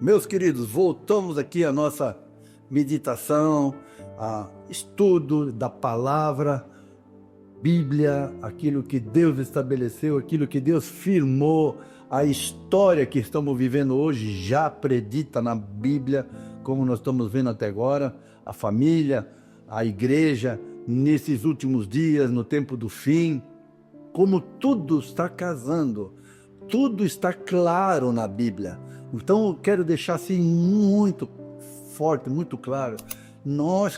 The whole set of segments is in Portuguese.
Meus queridos, voltamos aqui à nossa meditação, a estudo da palavra, Bíblia, aquilo que Deus estabeleceu, aquilo que Deus firmou, a história que estamos vivendo hoje já predita na Bíblia, como nós estamos vendo até agora, a família, a igreja, nesses últimos dias, no tempo do fim, como tudo está casando, tudo está claro na Bíblia. Então eu quero deixar assim muito forte, muito claro,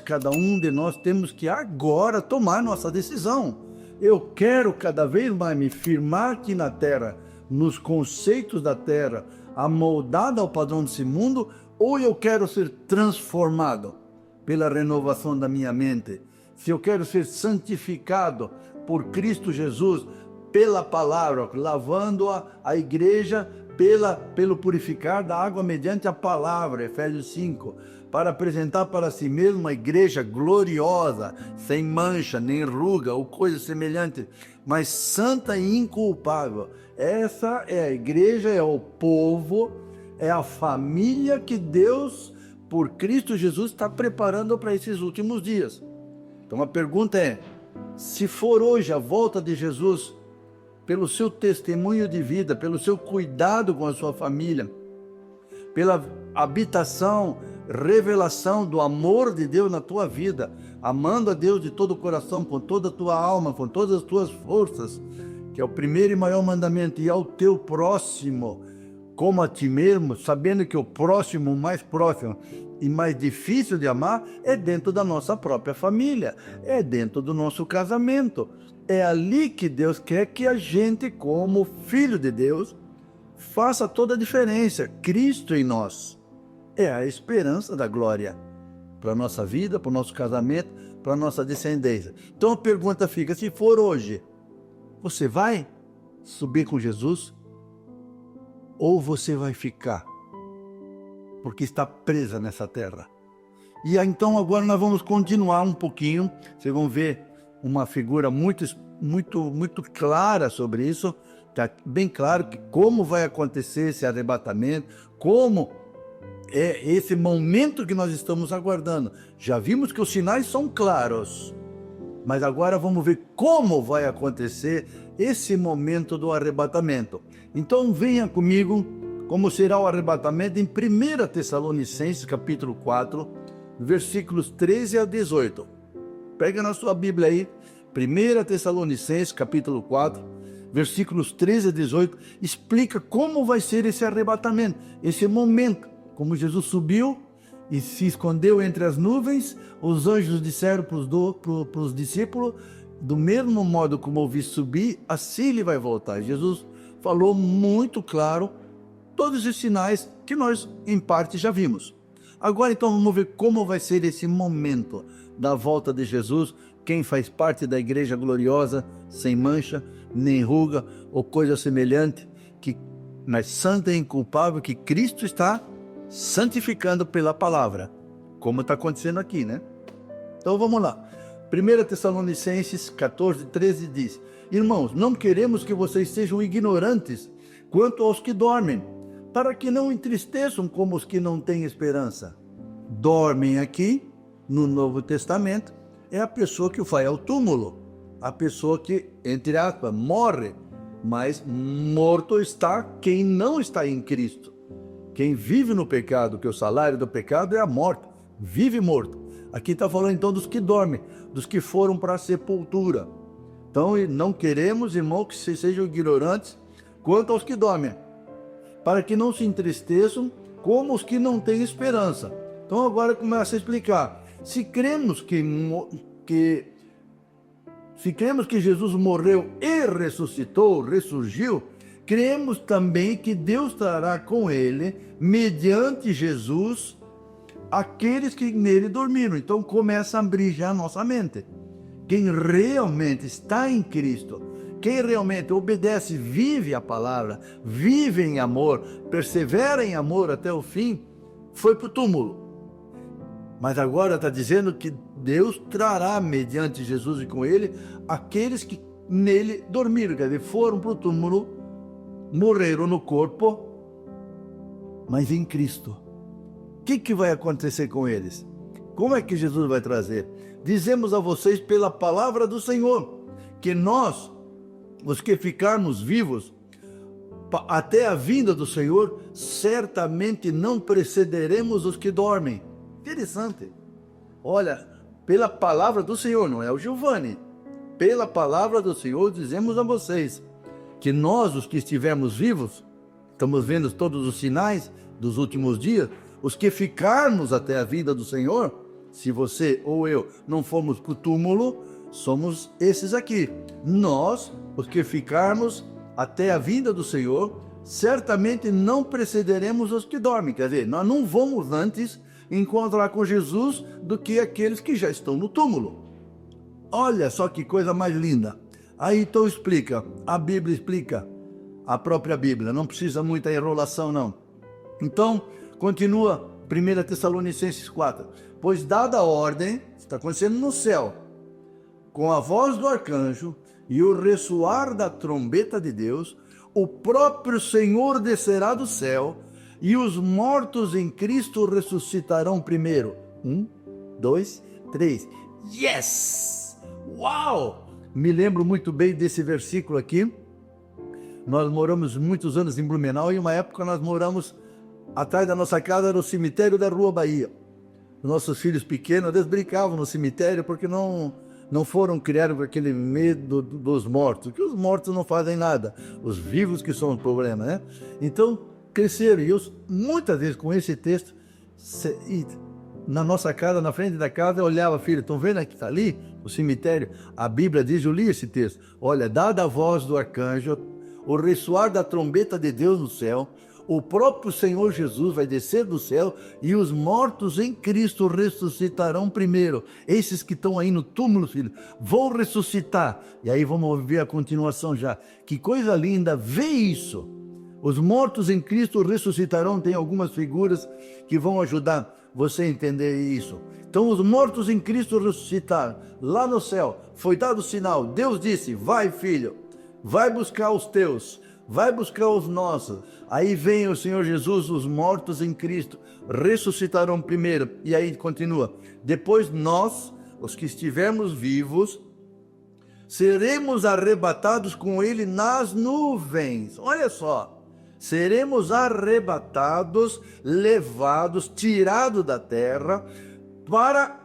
cada um de nós temos que agora tomar nossa decisão. Eu quero cada vez mais me firmar aqui na terra, nos conceitos da terra, amoldado ao padrão desse mundo, ou eu quero ser transformado pela renovação da minha mente? Se eu quero ser santificado por Cristo Jesus, pela palavra, lavando a igreja pelo purificar da água mediante a palavra, Efésios 5, para apresentar para si mesmo uma igreja gloriosa, sem mancha, nem ruga ou coisa semelhante, mas santa e inculpável. Essa é a igreja, é o povo, é a família que Deus, por Cristo Jesus, está preparando para esses últimos dias. Então a pergunta é, se for hoje a volta de Jesus, pelo seu testemunho de vida, pelo seu cuidado com a sua família, pela habitação, revelação do amor de Deus na tua vida, amando a Deus de todo o coração, com toda a tua alma, com todas as tuas forças, que é o primeiro e maior mandamento, e ao teu próximo como a ti mesmo, sabendo que o próximo, mais próximo e mais difícil de amar, é dentro da nossa própria família, é dentro do nosso casamento. É ali que Deus quer que a gente, como filho de Deus, faça toda a diferença. Cristo em nós é a esperança da glória para a nossa vida, para o nosso casamento, para a nossa descendência. Então a pergunta fica, se for hoje, você vai subir com Jesus? Ou você vai ficar? Porque está presa nessa terra. E então agora nós vamos continuar um pouquinho, vocês vão ver uma figura muito clara sobre isso, está bem claro que como vai acontecer esse arrebatamento, como é esse momento que nós estamos aguardando. Já vimos que os sinais são claros, mas agora vamos ver como vai acontecer esse momento do arrebatamento. Então venha comigo, como será o arrebatamento em 1 Tessalonicenses capítulo 4, versículos 13 a 18. Pega na sua Bíblia aí, 1 Tessalonicenses capítulo 4, versículos 13 a 18, explica como vai ser esse arrebatamento, esse momento, como Jesus subiu e se escondeu entre as nuvens, os anjos disseram para os discípulos, do mesmo modo como eu vi subir, assim ele vai voltar. Jesus falou muito claro todos os sinais que nós, em parte, já vimos. Agora, então, vamos ver como vai ser esse momento da volta de Jesus, quem faz parte da igreja gloriosa, sem mancha, nem ruga, ou coisa semelhante, mas santa e inculpável, que Cristo está santificando pela palavra, como está acontecendo aqui, né? Então, vamos lá. 1 Tessalonicenses 14, 13 diz, irmãos, não queremos que vocês sejam ignorantes quanto aos que dormem, para que não entristeçam como os que não têm esperança. Dormem aqui, no Novo Testamento, é a pessoa que vai ao túmulo, a pessoa que, entre aspas, morre, mas morto está quem não está em Cristo. Quem vive no pecado, que o salário do pecado é a morte, vive morto. Aqui está falando então dos que dormem, dos que foram para a sepultura. Então não queremos, irmão, que vocês sejam ignorantes quanto aos que dormem, para que não se entristeçam como os que não têm esperança. Então agora começa a explicar. Se cremos que Jesus morreu e ressuscitou, ressurgiu, cremos também que Deus trará com ele, mediante Jesus, aqueles que nele dormiram. Então começa a abrir já a nossa mente. Quem realmente está em Cristo, quem realmente obedece, vive a palavra, vive em amor, persevera em amor até o fim, foi para o túmulo. Mas agora está dizendo que Deus trará, mediante Jesus e com ele, aqueles que nele dormiram, quer dizer, foram para o túmulo, morreram no corpo, mas em Cristo. O que vai acontecer com eles? Como é que Jesus vai trazer? Dizemos a vocês pela palavra do Senhor, que nós, os que ficarmos vivos, até a vinda do Senhor, certamente não precederemos os que dormem. Interessante. Olha, pela palavra do Senhor, não é o Giovanni. Pela palavra do Senhor, dizemos a vocês que nós, os que estivermos vivos, estamos vendo todos os sinais dos últimos dias, os que ficarmos até a vinda do Senhor, se você ou eu não formos para o túmulo, somos esses aqui. Nós, os que ficarmos até a vinda do Senhor, certamente não precederemos os que dormem. Quer dizer, nós não vamos antes encontrar com Jesus do que aqueles que já estão no túmulo. Olha só que coisa mais linda. Aí então explica, a Bíblia explica, a própria Bíblia, não precisa muita enrolação não. Então, continua 1 Tessalonicenses 4. Pois dada a ordem, está acontecendo no céu, com a voz do arcanjo e o ressoar da trombeta de Deus, o próprio Senhor descerá do céu e os mortos em Cristo ressuscitarão primeiro. 1, 2, 3. Yes! Uau! Me lembro muito bem desse versículo aqui. Nós moramos muitos anos em Blumenau e uma época nós moramos atrás da nossa casa, era o cemitério da Rua Bahia. Os nossos filhos pequenos, eles brincavam no cemitério porque não foram criados com aquele medo dos mortos, que os mortos não fazem nada, os vivos que são o problema, né? Então, cresceram, e eu, muitas vezes com esse texto, na nossa casa, na frente da casa, eu olhava, filho, estão vendo que está ali, o cemitério? A Bíblia diz, eu li esse texto, olha, dada a voz do arcanjo, o ressoar da trombeta de Deus no céu, o próprio Senhor Jesus vai descer do céu e os mortos em Cristo ressuscitarão primeiro. Esses que estão aí no túmulo, filho, vão ressuscitar. E aí vamos ver a continuação já. Que coisa linda, vê isso. Os mortos em Cristo ressuscitarão. Tem algumas figuras que vão ajudar você a entender isso. Então os mortos em Cristo ressuscitaram. Lá no céu foi dado o sinal. Deus disse, vai filho, vai buscar os teus. Vai buscar os nossos. Aí vem o Senhor Jesus, os mortos em Cristo ressuscitarão primeiro. E aí continua. Depois nós, os que estivermos vivos, seremos arrebatados com ele nas nuvens. Olha só. Seremos arrebatados, levados, tirados da terra para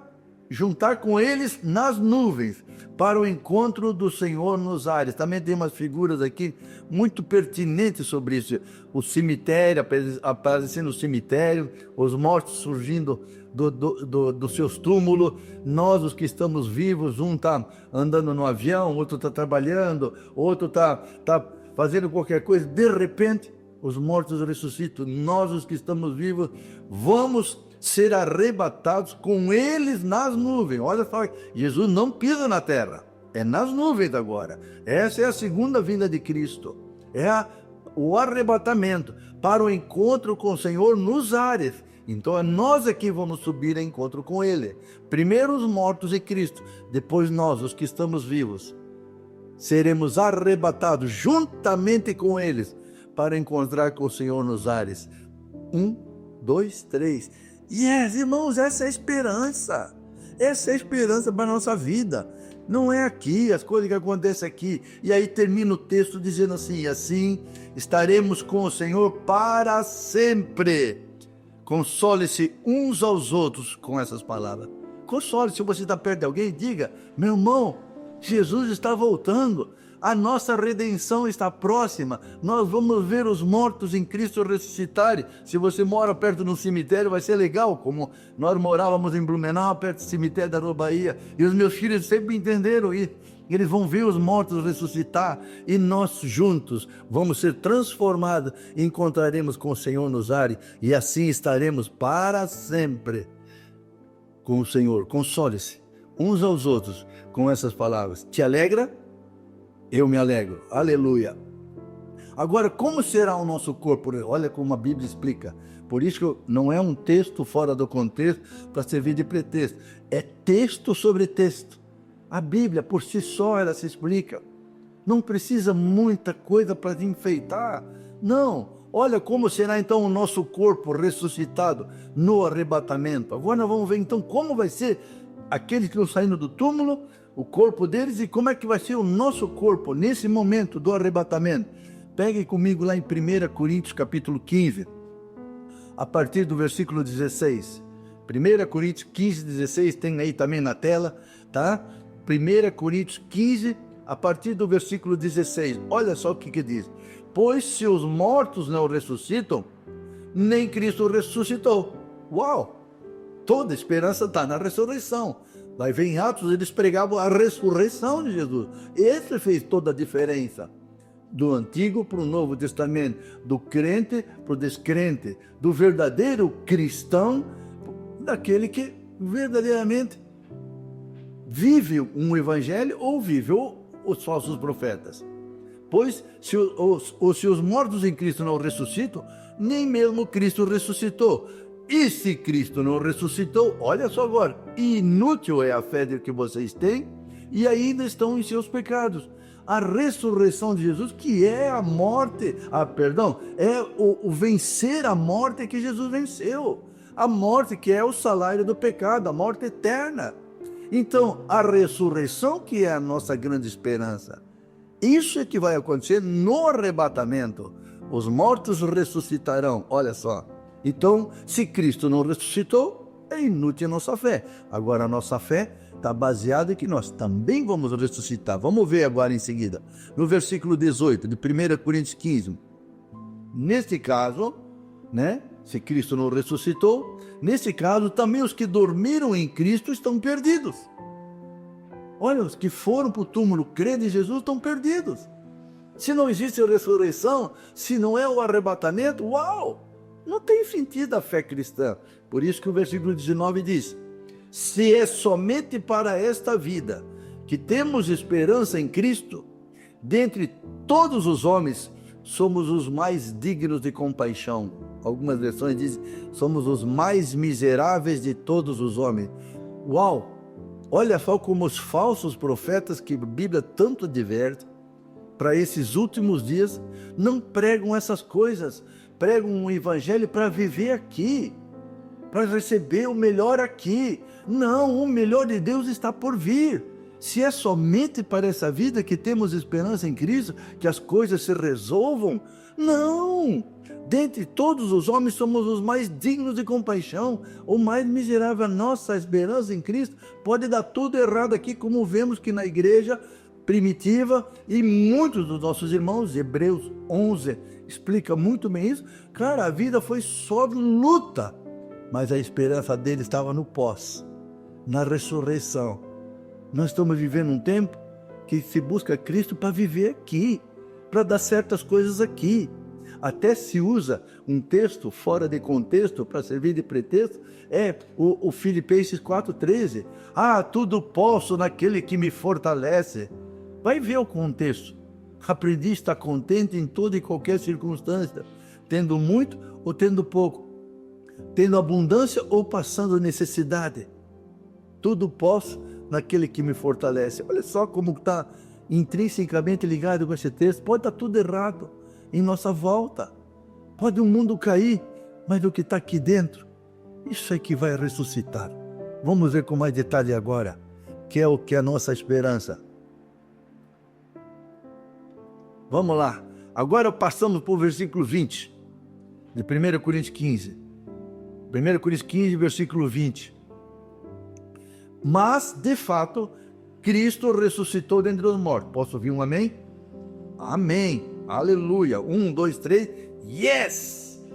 juntar com eles nas nuvens, para o encontro do Senhor nos ares. Também tem umas figuras aqui muito pertinentes sobre isso. O cemitério, aparecendo no cemitério, os mortos surgindo dos seus túmulos, nós os que estamos vivos, um está andando no avião, outro está trabalhando, outro está fazendo qualquer coisa, de repente os mortos ressuscitam, nós os que estamos vivos vamos ser arrebatados com eles nas nuvens. Olha só, Jesus não pisa na terra, é nas nuvens agora. Essa é a segunda vinda de Cristo, o arrebatamento para o encontro com o Senhor nos ares. Então é nós aqui vamos subir em encontro com Ele. Primeiro os mortos em Cristo, depois nós, os que estamos vivos, seremos arrebatados juntamente com eles para encontrar com o Senhor nos ares. 1, 2, 3. Yes, irmãos, essa é a esperança. Essa é a esperança para a nossa vida. Não é aqui, as coisas que acontecem aqui. E aí termina o texto dizendo assim, assim estaremos com o Senhor para sempre. Console-se uns aos outros com essas palavras. Console, se você está perto de alguém, diga, meu irmão, Jesus está voltando. A nossa redenção está próxima. Nós vamos ver os mortos em Cristo ressuscitarem. Se você mora perto de um cemitério, vai ser legal, como nós morávamos em Blumenau, perto do cemitério da Rua Bahia. E os meus filhos sempre entenderam isso. Eles vão ver os mortos ressuscitar e nós juntos vamos ser transformados e encontraremos com o Senhor nos ares. E assim estaremos para sempre com o Senhor. Console-se uns aos outros com essas palavras. Te alegra? Eu me alegro, aleluia. Agora, como será o nosso corpo? Olha como a Bíblia explica. Por isso que não é um texto fora do contexto para servir de pretexto. É texto sobre texto. A Bíblia, por si só, ela se explica. Não precisa muita coisa para enfeitar. Não, Olha como será então o nosso corpo ressuscitado no arrebatamento. Agora nós vamos ver então como vai ser aqueles que estão saindo do túmulo, o corpo deles, e como é que vai ser o nosso corpo nesse momento do arrebatamento. Pegue comigo lá em 1 Coríntios capítulo 15, a partir do versículo 16. 1 Coríntios 15, 16, tem aí também na tela, tá? 1 Coríntios 15, a partir do versículo 16. Olha só o que diz. Pois se os mortos não ressuscitam, nem Cristo ressuscitou. Uau! Toda esperança está na ressurreição. Vai ver em Atos, eles pregavam a ressurreição de Jesus. Esse fez toda a diferença. Do Antigo para o Novo Testamento, do crente para o descrente, do verdadeiro cristão, daquele que verdadeiramente vive um evangelho ou vive os falsos profetas. Pois se os mortos em Cristo não ressuscitam, nem mesmo Cristo ressuscitou. E se Cristo não ressuscitou, olha só agora, inútil é a fé que vocês têm e ainda estão em seus pecados. A ressurreição de Jesus, que é a morte, é o vencer a morte que Jesus venceu. A morte que é o salário do pecado, a morte eterna. Então, a ressurreição que é a nossa grande esperança. Isso é que vai acontecer no arrebatamento. Os mortos ressuscitarão, olha só. Então, se Cristo não ressuscitou, é inútil a nossa fé. Agora, a nossa fé está baseada em que nós também vamos ressuscitar. Vamos ver agora em seguida. No versículo 18 de 1 Coríntios 15. Neste caso, se Cristo não ressuscitou, nesse caso também os que dormiram em Cristo estão perdidos. Olha, os que foram para o túmulo crendo em Jesus estão perdidos. Se não existe ressurreição, se não é o arrebatamento, uau! Não tem sentido a fé cristã. Por isso que o versículo 19 diz: se é somente para esta vida que temos esperança em Cristo, dentre todos os homens, somos os mais dignos de compaixão. Algumas versões dizem, somos os mais miseráveis de todos os homens. Uau! Olha só como os falsos profetas, que a Bíblia tanto adverte, para esses últimos dias, não pregam essas coisas. Pregam um evangelho para viver aqui, para receber o melhor aqui. Não, o melhor de Deus está por vir. Se é somente para essa vida que temos esperança em Cristo, que as coisas se resolvam, não! Dentre todos os homens somos os mais dignos de compaixão, o mais miserável. A nossa esperança em Cristo pode dar tudo errado aqui, como vemos que na igreja primitiva, e muitos dos nossos irmãos, Hebreus 11, explica muito bem isso. Cara, a vida foi só luta, mas a esperança dele estava no pós, na ressurreição. Nós estamos vivendo um tempo que se busca Cristo para viver aqui, para dar certas coisas aqui. Até se usa um texto fora de contexto para servir de pretexto, é o Filipenses 4,13. Tudo posso naquele que me fortalece. Vai ver o contexto. Aprendi a estar contente em toda e qualquer circunstância, tendo muito ou tendo pouco, tendo abundância ou passando necessidade. Tudo posso naquele que me fortalece. Olha só como está intrinsecamente ligado com esse texto. Pode estar tudo errado em nossa volta, pode o mundo cair, mas o que está aqui dentro, isso é que vai ressuscitar. Vamos ver com mais detalhe agora, que é o que é a nossa esperança. Vamos lá, agora passamos para o versículo 20, de 1 Coríntios 15. 1 Coríntios 15, versículo 20. Mas, de fato, Cristo ressuscitou dentre os mortos. Posso ouvir um amém? Amém. Aleluia. 1, 2, 3. Yes!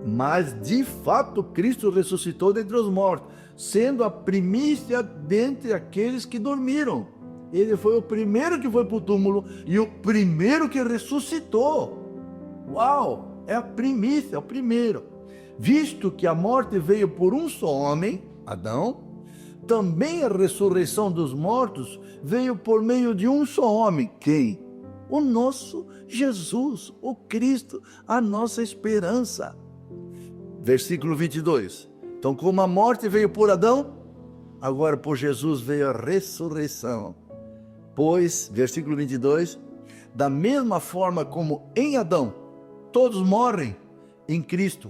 Mas, de fato, Cristo ressuscitou dentre os mortos, sendo a primícia dentre aqueles que dormiram. Ele foi o primeiro que foi para o túmulo e o primeiro que ressuscitou. Uau! É a primícia, é o primeiro. Visto que a morte veio por um só homem, Adão, também a ressurreição dos mortos veio por meio de um só homem. Quem? O nosso Jesus, o Cristo, a nossa esperança. Versículo 22. Então, como a morte veio por Adão, agora por Jesus veio a ressurreição. Pois, versículo 22, da mesma forma como em Adão todos morrem em Cristo,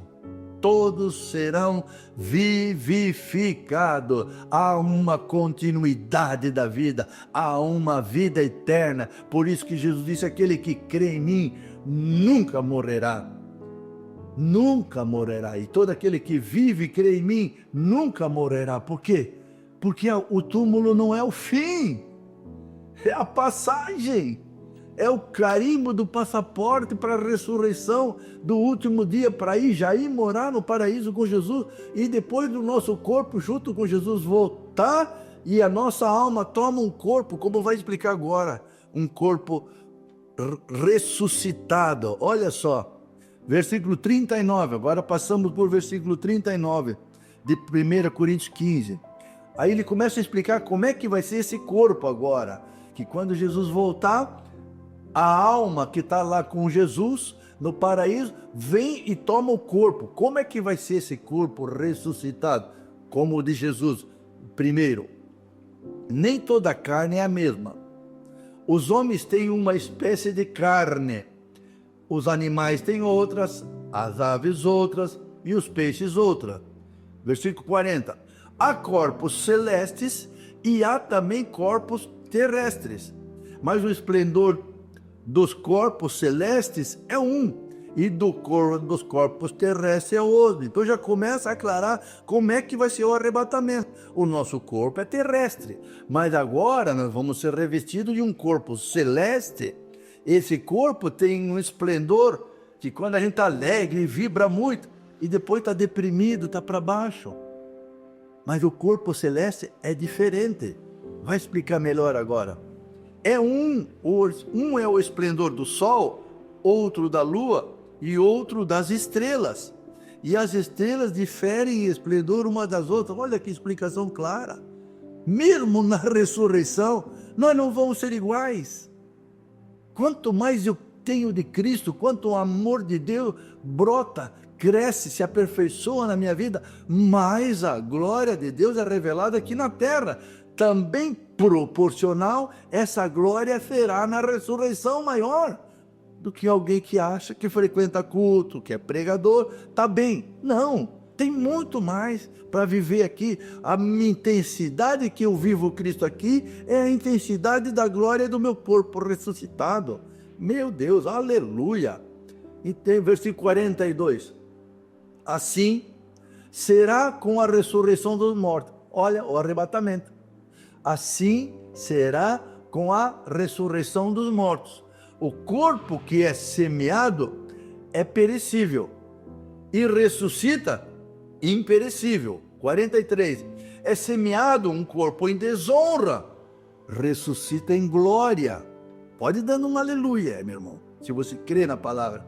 todos serão vivificados. Há uma continuidade da vida, há uma vida eterna. Por isso que Jesus disse: aquele que crê em mim nunca morrerá. Nunca morrerá. E todo aquele que vive e crê em mim nunca morrerá. Por quê? Porque o túmulo não é o fim, é a passagem. É o carimbo do passaporte para a ressurreição do último dia, para já ir morar no paraíso com Jesus, e depois do nosso corpo junto com Jesus voltar, e a nossa alma toma um corpo, como vai explicar agora, um corpo ressuscitado. Olha só, versículo 39, agora passamos por versículo 39 de 1 Coríntios 15. Aí ele começa a explicar como é que vai ser esse corpo agora, que quando Jesus voltar, a alma que está lá com Jesus no paraíso vem e toma o corpo. Como é que vai ser esse corpo ressuscitado? Como o de Jesus. Primeiro, nem toda carne é a mesma. Os homens têm uma espécie de carne, os animais têm outras, as aves outras e os peixes outra. Versículo 40. Há corpos celestes e há também corpos terrestres, mas o esplendor dos corpos celestes é um, e dos corpos terrestres é outro. Então já começa a aclarar como é que vai ser o arrebatamento. O nosso corpo é terrestre, mas agora nós vamos ser revestidos de um corpo celeste. Esse corpo tem um esplendor que quando a gente está alegre, vibra muito, e depois está deprimido, está para baixo. Mas o corpo celeste é diferente. Vai explicar melhor agora. Um é o esplendor do sol, outro da lua e outro das estrelas. E as estrelas diferem em esplendor uma das outras. Olha que explicação clara. Mesmo na ressurreição, nós não vamos ser iguais. Quanto mais eu tenho de Cristo, quanto o amor de Deus brota, cresce, se aperfeiçoa na minha vida, mais a glória de Deus é revelada aqui na terra. Também proporcional, essa glória será na ressurreição maior do que alguém que acha que frequenta culto, que é pregador, tá bem. Não, tem muito mais para viver aqui. A minha intensidade que eu vivo Cristo aqui é a intensidade da glória do meu corpo ressuscitado. Meu Deus, aleluia! E tem versículo 42. Assim será com a ressurreição dos mortos. Olha, o arrebatamento. Assim será com a ressurreição dos mortos. O corpo que é semeado é perecível e ressuscita imperecível. 43. É semeado um corpo em desonra, ressuscita em glória. Pode dando um aleluia, meu irmão, se você crê na palavra.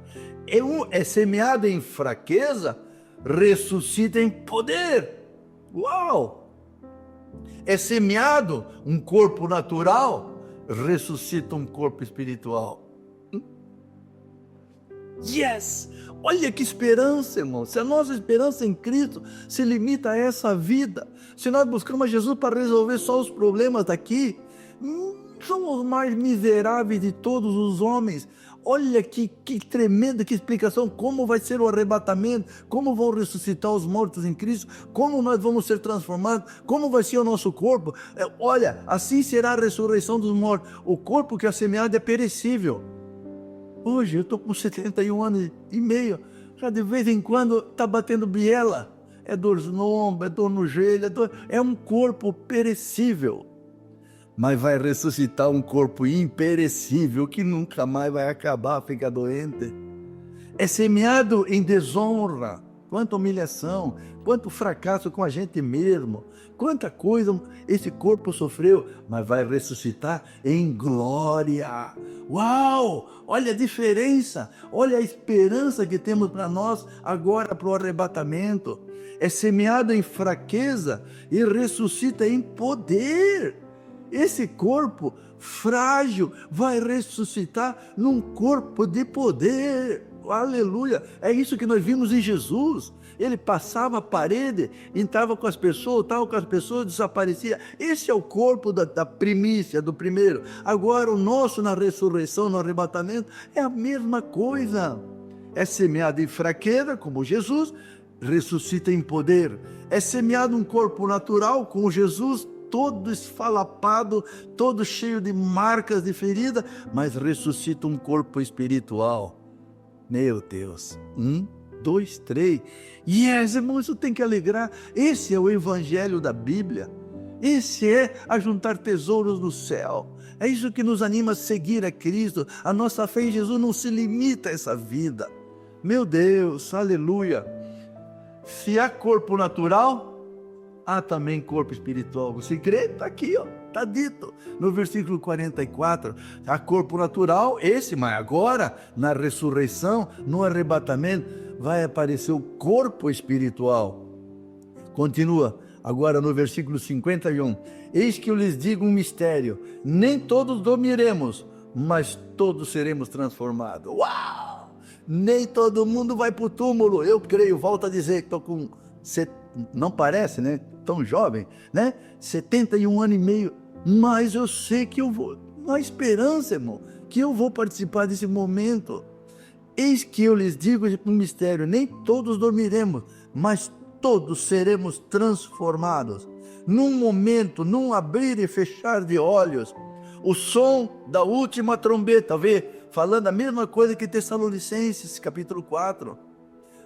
É semeado em fraqueza, ressuscita em poder. Uau! É semeado um corpo natural, ressuscita um corpo espiritual. Yes! Olha que esperança, irmão. Se a nossa esperança em Cristo se limita a essa vida, se nós buscamos Jesus para resolver só os problemas daqui, somos os mais miseráveis de todos os homens. Olha que tremenda, que explicação, como vai ser o arrebatamento, como vão ressuscitar os mortos em Cristo, como nós vamos ser transformados, como vai ser o nosso corpo. Olha, assim será a ressurreição dos mortos. O corpo que é semeado é perecível. Hoje eu estou com 71 anos e meio, já de vez em quando está batendo biela, é dor no ombro, é dor no joelho, é um corpo perecível. Mas vai ressuscitar um corpo imperecível que nunca mais vai acabar, fica doente. É semeado em desonra, quanta humilhação, quanto fracasso com a gente mesmo, quanta coisa esse corpo sofreu, mas vai ressuscitar em glória. Uau! Olha a diferença, olha a esperança que temos para nós agora para o arrebatamento. É semeado em fraqueza e ressuscita em poder. Esse corpo frágil vai ressuscitar num corpo de poder. Aleluia! É isso que nós vimos em Jesus. Ele passava a parede, entrava com as pessoas, estava com as pessoas, desaparecia. Esse é o corpo da primícia, do primeiro. Agora o nosso na ressurreição, no arrebatamento, é a mesma coisa. É semeado em fraqueza, como Jesus, ressuscita em poder. É semeado um corpo natural, como Jesus, todo esfalapado, todo cheio de marcas de ferida, mas ressuscita um corpo espiritual. Meu Deus. 1, 2, 3. Yes, irmão, isso tem que alegrar. Esse é o evangelho da Bíblia. Esse é ajuntar tesouros no céu. É isso que nos anima a seguir a Cristo. A nossa fé em Jesus não se limita a essa vida. Meu Deus, aleluia. Se há corpo natural, há também corpo espiritual. Você crê? Está aqui, ó. Está dito no versículo 44. Há corpo natural, mas agora, na ressurreição, no arrebatamento, vai aparecer o corpo espiritual. Continua. Agora no versículo 51, eis que eu lhes digo um mistério, nem todos dormiremos, mas todos seremos transformados. Uau! Nem todo mundo vai para o túmulo, eu creio, volto a dizer que estou com, não parece, né? Tão jovem, né? 71 anos e meio, mas eu sei que eu vou, na esperança, irmão, que eu vou participar desse momento. Eis que eu lhes digo um mistério, nem todos dormiremos, mas todos seremos transformados. Num momento, num abrir e fechar de olhos, o som da última trombeta, falando a mesma coisa que Tessalonicenses, capítulo 4.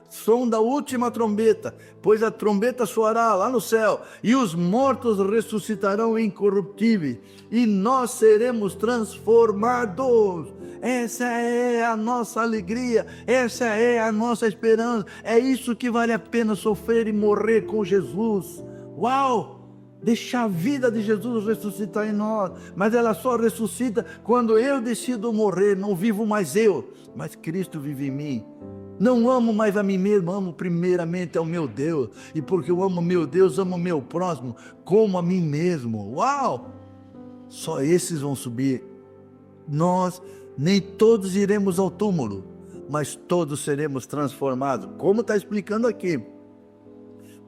Som da última trombeta, pois a trombeta soará lá no céu, e os mortos ressuscitarão incorruptíveis, e nós seremos transformados. Essa é a nossa alegria, essa é a nossa esperança, é isso que vale a pena sofrer e morrer com Jesus. Uau! Deixar a vida de Jesus ressuscitar em nós, mas ela só ressuscita quando eu decido morrer. Não vivo mais eu, mas Cristo vive em mim. Não amo mais a mim mesmo, amo primeiramente ao meu Deus, e porque eu amo meu Deus, amo meu próximo, como a mim mesmo. Uau! Só esses vão subir. Nós nem todos iremos ao túmulo, mas todos seremos transformados, como está explicando aqui.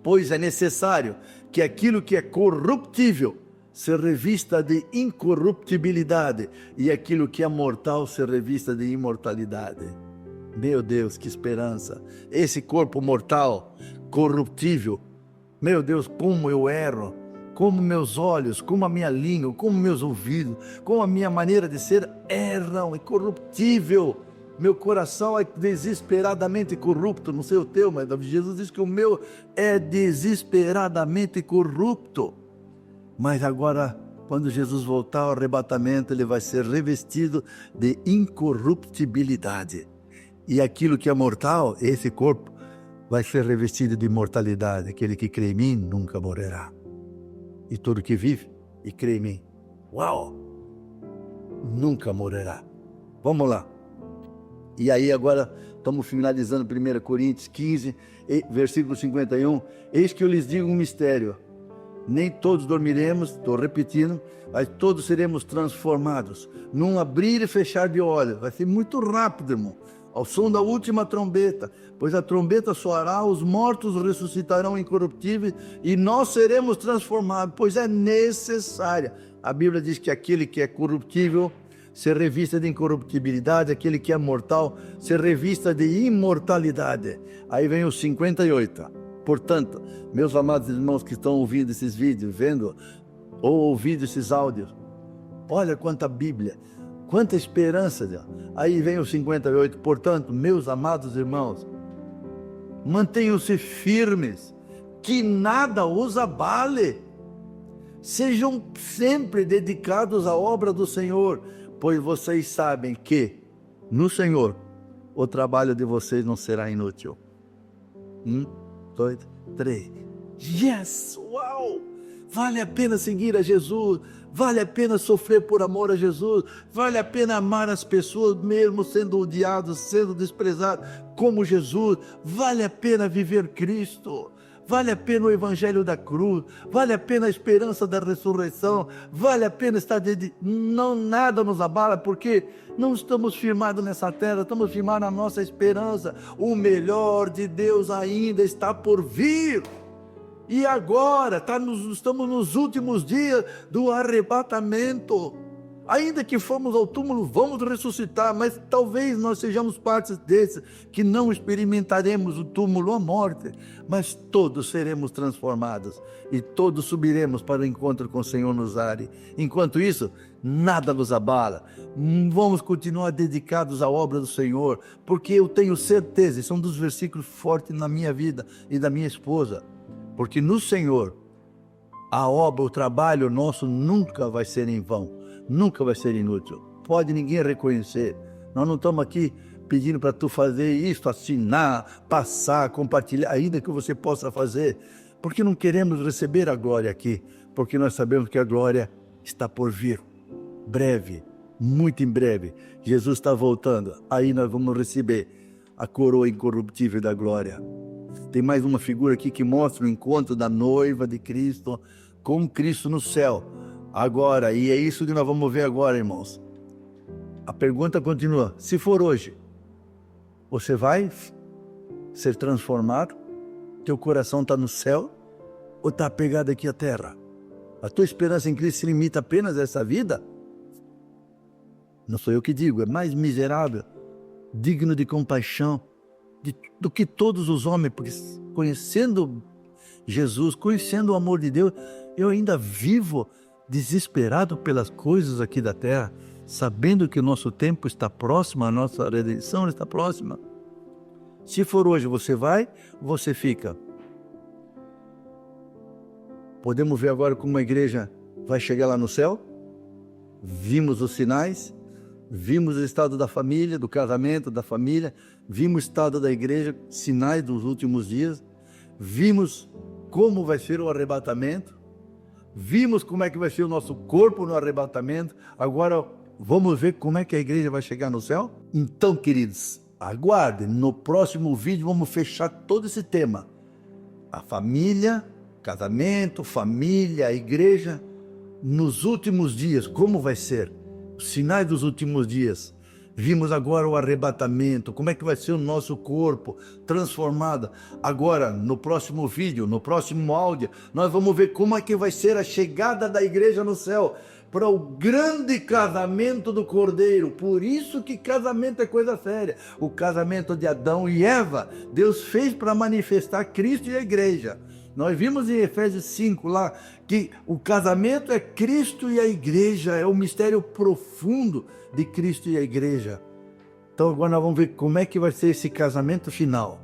Pois é necessário que aquilo que é corruptível se revista de incorruptibilidade, e aquilo que é mortal se revista de imortalidade. Meu Deus, que esperança! Esse corpo mortal, corruptível, meu Deus, como eu erro, como meus olhos, como a minha língua, como meus ouvidos, como a minha maneira de ser erram, é corruptível. Meu coração é desesperadamente corrupto, não sei o teu, mas Jesus diz que o meu é desesperadamente corrupto. Mas agora, quando Jesus voltar ao arrebatamento, ele vai ser revestido de incorruptibilidade. E aquilo que é mortal, esse corpo, vai ser revestido de imortalidade. Aquele que crê em mim nunca morrerá. E todo que vive e crê em mim, uau, nunca morrerá. Vamos lá. E aí agora estamos finalizando 1 Coríntios 15, versículo 51. Eis que eu lhes digo um mistério. Nem todos dormiremos, estou repetindo, mas todos seremos transformados. Num abrir e fechar de olhos. Vai ser muito rápido, irmão. Ao som da última trombeta, pois a trombeta soará, os mortos ressuscitarão incorruptíveis e nós seremos transformados, pois é necessária. A Bíblia diz que aquele que é corruptível se revista de incorruptibilidade, aquele que é mortal se revista de imortalidade. Aí vem o 58. Portanto, meus amados irmãos que estão ouvindo esses vídeos, vendo ou ouvindo esses áudios, olha quanta Bíblia, quanta esperança. Aí vem o 58. Portanto, meus amados irmãos, mantenham-se firmes, que nada os abale. Sejam sempre dedicados à obra do Senhor, pois vocês sabem que, no Senhor, o trabalho de vocês não será inútil. 1, 2, 3. Yes! Uau! Vale a pena seguir a Jesus, vale a pena sofrer por amor a Jesus, vale a pena amar as pessoas, mesmo sendo odiados, sendo desprezados, como Jesus. Vale a pena viver Cristo, vale a pena o Evangelho da cruz, vale a pena a esperança da ressurreição, vale a pena estar não nada nos abala, porque não estamos firmados nessa terra, estamos firmados na nossa esperança. O melhor de Deus ainda está por vir. E agora, estamos nos últimos dias do arrebatamento. Ainda que fomos ao túmulo, vamos ressuscitar, mas talvez nós sejamos partes desses que não experimentaremos o túmulo ou a morte, mas todos seremos transformados e todos subiremos para o encontro com o Senhor nos ares. Enquanto isso, nada nos abala. Vamos continuar dedicados à obra do Senhor, porque eu tenho certeza, esse é um dos versículos fortes na minha vida e da minha esposa, porque no Senhor, a obra, o trabalho nosso nunca vai ser em vão. Nunca vai ser inútil. Pode ninguém reconhecer. Nós não estamos aqui pedindo para tu fazer isso, assinar, passar, compartilhar, ainda que você possa fazer, porque não queremos receber a glória aqui, porque nós sabemos que a glória está por vir. Breve, muito em breve, Jesus está voltando. Aí nós vamos receber a coroa incorruptível da glória. Tem mais uma figura aqui que mostra o encontro da noiva de Cristo com Cristo no céu. Agora, e é isso que nós vamos ver agora, irmãos. A pergunta continua: se for hoje, você vai ser transformado? Teu coração está no céu ou está apegado aqui à terra? A tua esperança em Cristo se limita apenas a essa vida? Não sou eu que digo, é mais miserável, digno de compaixão do que todos os homens, porque conhecendo Jesus, conhecendo o amor de Deus, eu ainda vivo desesperado pelas coisas aqui da terra, sabendo que o nosso tempo está próximo, a nossa redenção está próxima. Se for hoje, você vai, você fica. Podemos ver agora como a igreja vai chegar lá no céu. Vimos os sinais, vimos o estado da família, do casamento, da família, vimos o estado da igreja, sinais dos últimos dias, vimos como vai ser o arrebatamento, vimos como é que vai ser o nosso corpo no arrebatamento. Agora vamos ver como é que a igreja vai chegar no céu? Então, queridos, aguardem. No próximo vídeo vamos fechar todo esse tema. A família, casamento, família, a igreja, nos últimos dias, como vai ser? Os sinais dos últimos dias. Vimos agora o arrebatamento, como é que vai ser o nosso corpo transformado. Agora, no próximo vídeo, no próximo áudio, nós vamos ver como é que vai ser a chegada da igreja no céu, para o grande casamento do Cordeiro. Por isso que casamento é coisa séria. O casamento de Adão e Eva, Deus fez para manifestar Cristo e a igreja. Nós vimos em Efésios 5 lá, que o casamento é Cristo e a igreja, é o mistério profundo de Cristo e a igreja. Então agora nós vamos ver como é que vai ser esse casamento final,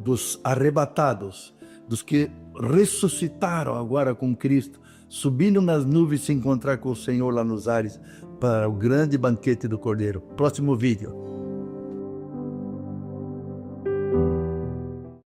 dos arrebatados, dos que ressuscitaram agora com Cristo, subindo nas nuvens se encontrar com o Senhor lá nos ares, para o grande banquete do Cordeiro. Próximo vídeo.